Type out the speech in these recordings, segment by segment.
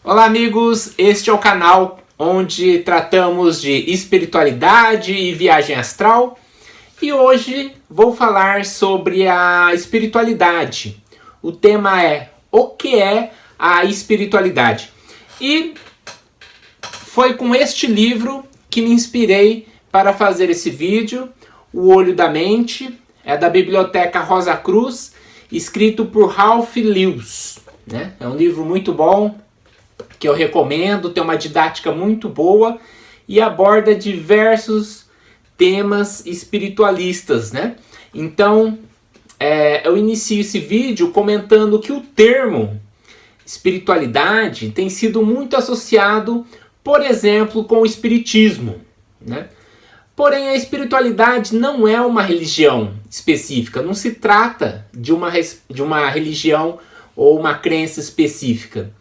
Olá amigos, este é o canal onde tratamos de espiritualidade e viagem astral e hoje vou falar sobre a espiritualidade. O tema é o que é a espiritualidade e foi com este livro que me inspirei para fazer esse vídeo, O Olho da Mente, é da Biblioteca Rosa Cruz, escrito por Ralph Lewis, né? É um livro muito bom, que eu recomendo, tem uma didática muito boa e aborda diversos temas espiritualistas, né? Então, eu inicio esse vídeo comentando que o termo espiritualidade tem sido muito associado, por exemplo, com o espiritismo, né? Porém, a espiritualidade não é uma religião específica, não se trata de uma religião ou uma crença específica.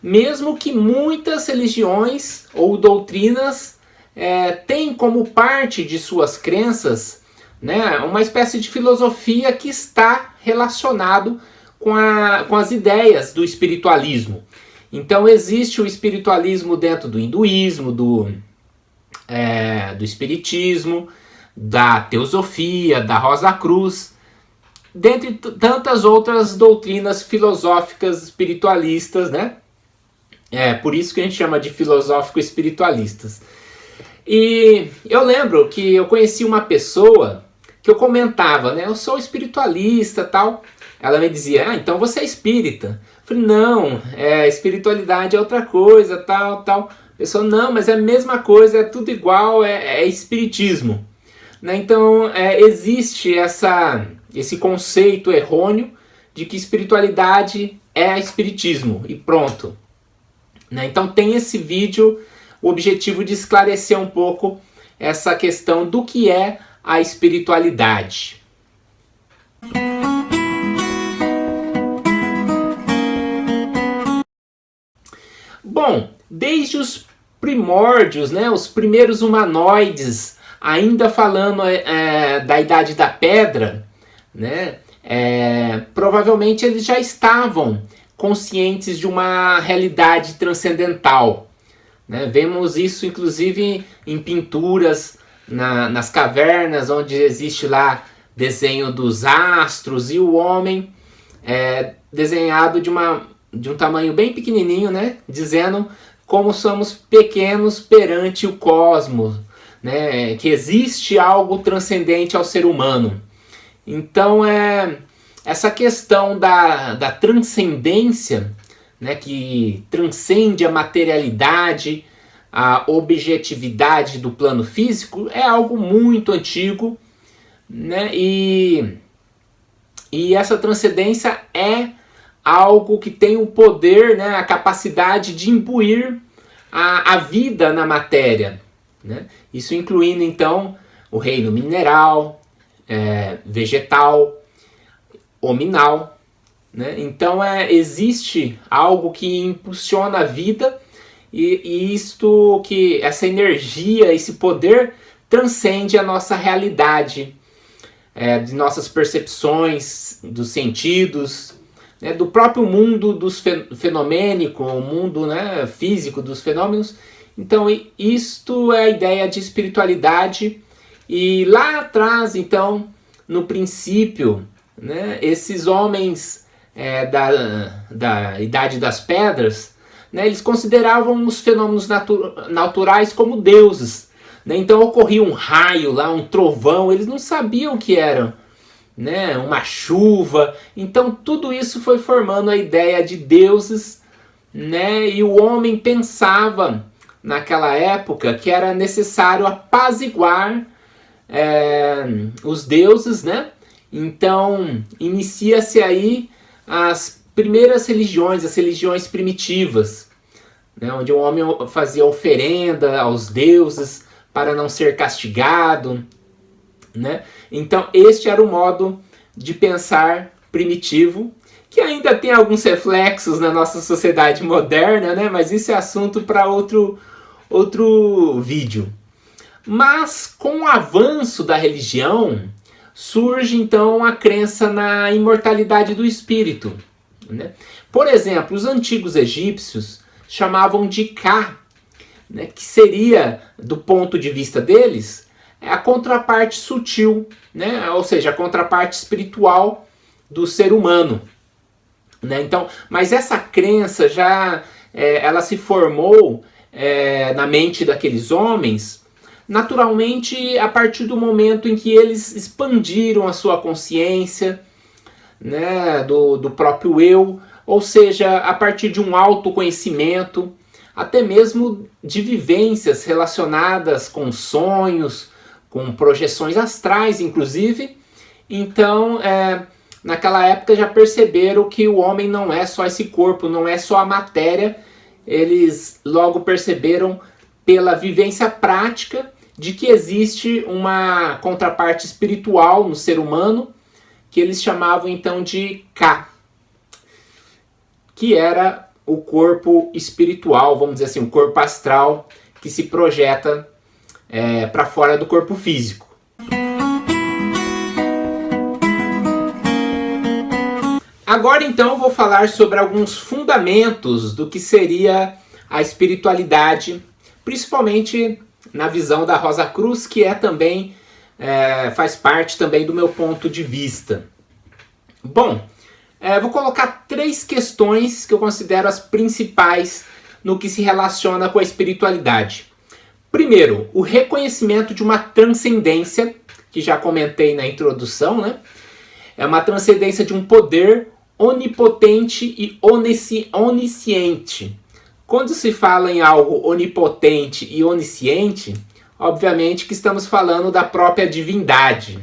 Mesmo que muitas religiões ou doutrinas têm como parte de suas crenças, né, uma espécie de filosofia que está relacionado com as ideias do espiritualismo. Então existe o espiritualismo dentro do hinduísmo, do espiritismo, da teosofia, da Rosa Cruz, dentre tantas outras doutrinas filosóficas espiritualistas, né? Por isso que a gente chama de filosófico-espiritualistas. E eu lembro que eu conheci uma pessoa que eu comentava, né? Eu sou espiritualista e tal. Ela me dizia, então você é espírita. Eu falei, não, espiritualidade é outra coisa, tal. A pessoa, não, mas é a mesma coisa, é tudo igual, é espiritismo. Né? Então, existe esse conceito errôneo de que espiritualidade é espiritismo e pronto. Né? Então tem esse vídeo o objetivo de esclarecer um pouco essa questão do que é a espiritualidade. Bom, desde os primórdios, né, os primeiros humanoides, ainda falando da Idade da Pedra, né, provavelmente eles já estavam conscientes de uma realidade transcendental. Né? Vemos isso inclusive em pinturas nas cavernas, onde existe lá desenho dos astros e o homem desenhado de um tamanho bem pequenininho, né? Dizendo como somos pequenos perante o cosmos, né? Que existe algo transcendente ao ser humano. Então essa questão da transcendência, né, que transcende a materialidade, a objetividade do plano físico, é algo muito antigo, né, e essa transcendência é algo que tem o poder, né, a capacidade de imbuir a vida na matéria. Né? Isso incluindo então o reino mineral, vegetal, hominal, né? Então existe algo que impulsiona a vida e essa energia, esse poder transcende a nossa realidade, de nossas percepções, dos sentidos, né? Do próprio mundo dos fenomênico, o mundo, né, físico dos fenômenos. Então isto é a ideia de espiritualidade. E lá atrás, então, no princípio, né, esses homens da Idade das Pedras, né, eles consideravam os fenômenos naturais como deuses. Né? Então ocorria um raio lá, um trovão, eles não sabiam o que era, né, uma chuva. Então tudo isso foi formando a ideia de deuses, né, e o homem pensava naquela época que era necessário apaziguar os deuses, né? Então inicia-se aí as primeiras religiões, as religiões primitivas, né? Onde o homem fazia oferenda aos deuses para não ser castigado, né? Então este era o modo de pensar primitivo, que ainda tem alguns reflexos na nossa sociedade moderna, né? Mas isso é assunto para outro vídeo. Mas com o avanço da religião, surge então a crença na imortalidade do espírito. Né? Por exemplo, os antigos egípcios chamavam de Ka, né, que seria, do ponto de vista deles, a contraparte sutil, né, ou seja, a contraparte espiritual do ser humano. Né? Então, mas essa crença já ela se formou na mente daqueles homens, naturalmente a partir do momento em que eles expandiram a sua consciência, né, do próprio eu, ou seja, a partir de um autoconhecimento, até mesmo de vivências relacionadas com sonhos, com projeções astrais, inclusive. Então, naquela época já perceberam que o homem não é só esse corpo, não é só a matéria. Eles logo perceberam pela vivência prática de que existe uma contraparte espiritual no ser humano, que eles chamavam então de Ka, que era o corpo espiritual, vamos dizer assim, o corpo astral que se projeta para fora do corpo físico. Agora então eu vou falar sobre alguns fundamentos do que seria a espiritualidade, principalmente na visão da Rosa Cruz, que também faz parte também do meu ponto de vista. Bom, vou colocar 3 questões que eu considero as principais no que se relaciona com a espiritualidade. Primeiro, o reconhecimento de uma transcendência, que já comentei na introdução, né? É uma transcendência de um poder onipotente e onisciente. Quando se fala em algo onipotente e onisciente, obviamente que estamos falando da própria divindade,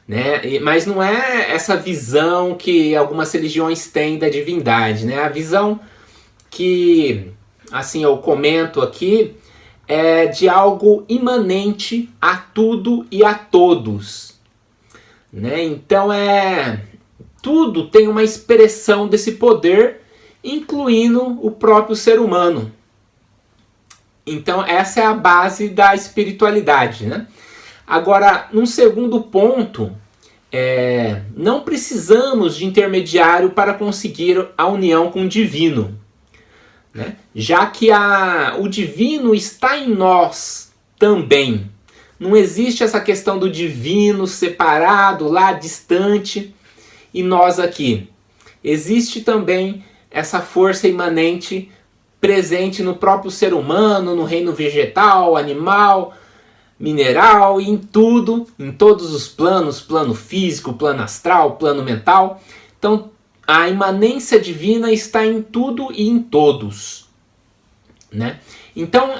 né? Mas não é essa visão que algumas religiões têm da divindade, né? A visão que, assim, eu comento aqui é de algo imanente a tudo e a todos, né? Então tudo tem uma expressão desse poder, incluindo o próprio ser humano. Então essa é a base da espiritualidade, né? Agora, num segundo ponto, não precisamos de intermediário para conseguir a união com o divino, né? Já que o divino está em nós também. Não existe essa questão do divino separado, lá distante, e nós aqui. Existe também essa força imanente presente no próprio ser humano, no reino vegetal, animal, mineral, e em tudo, em todos os planos, plano físico, plano astral, plano mental. Então, a imanência divina está em tudo e em todos, né? Então,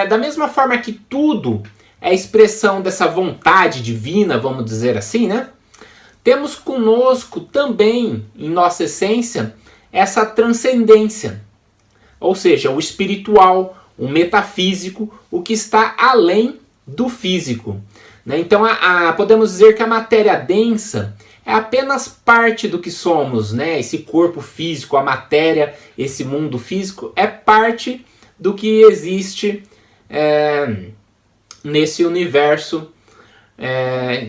da mesma forma que tudo é expressão dessa vontade divina, vamos dizer assim, né? Temos conosco também, em nossa essência, essa transcendência, ou seja, o espiritual, o metafísico, o que está além do físico, né? Então podemos dizer que a matéria densa é apenas parte do que somos, né? Esse corpo físico, a matéria, esse mundo físico é parte do que existe nesse universo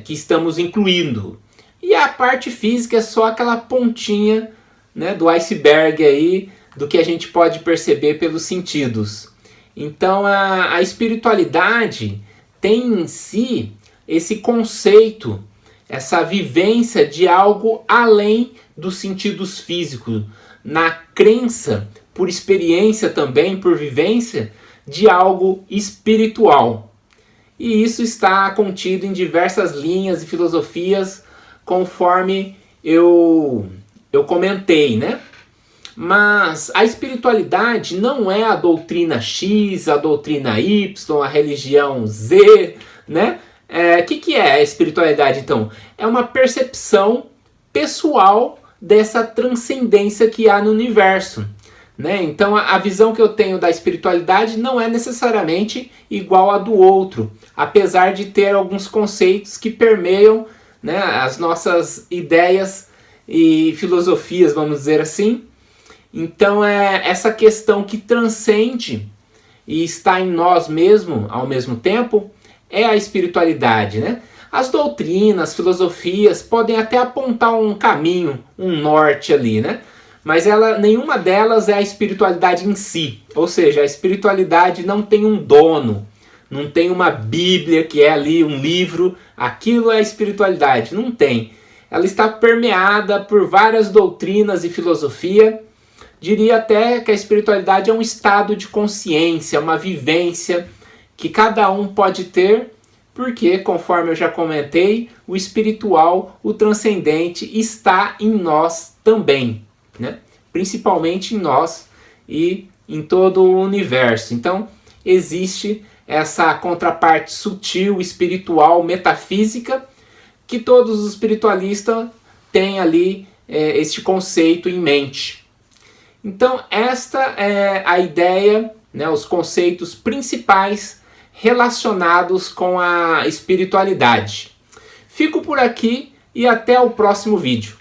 que estamos incluindo. E a parte física é só aquela pontinha, né, do iceberg aí, do que a gente pode perceber pelos sentidos. Então a espiritualidade tem em si esse conceito, essa vivência de algo além dos sentidos físicos, na crença, por experiência também, por vivência, de algo espiritual. E isso está contido em diversas linhas e filosofias, conforme eu comentei, né? Mas a espiritualidade não é a doutrina X, a doutrina Y, a religião Z, né? Que é a espiritualidade, então? É uma percepção pessoal dessa transcendência que há no universo, né? Então a visão que eu tenho da espiritualidade não é necessariamente igual à do outro, apesar de ter alguns conceitos que permeiam, né, as nossas ideias e filosofias, vamos dizer assim. Então essa questão que transcende e está em nós mesmos ao mesmo tempo é a espiritualidade, né? As doutrinas, filosofias podem até apontar um caminho, um norte ali, né? mas nenhuma delas é a espiritualidade em si. Ou seja, a espiritualidade não tem um dono, não tem uma Bíblia que é ali um livro, aquilo é a espiritualidade, não tem. Ela está permeada por várias doutrinas e filosofia. Diria até que a espiritualidade é um estado de consciência, uma vivência que cada um pode ter, porque, conforme eu já comentei, o espiritual, o transcendente, está em nós também, né? Principalmente em nós e em todo o universo. Então, existe essa contraparte sutil, espiritual, metafísica, que todos os espiritualistas têm ali este conceito em mente. Então, esta é a ideia, né, os conceitos principais relacionados com a espiritualidade. Fico por aqui e até o próximo vídeo.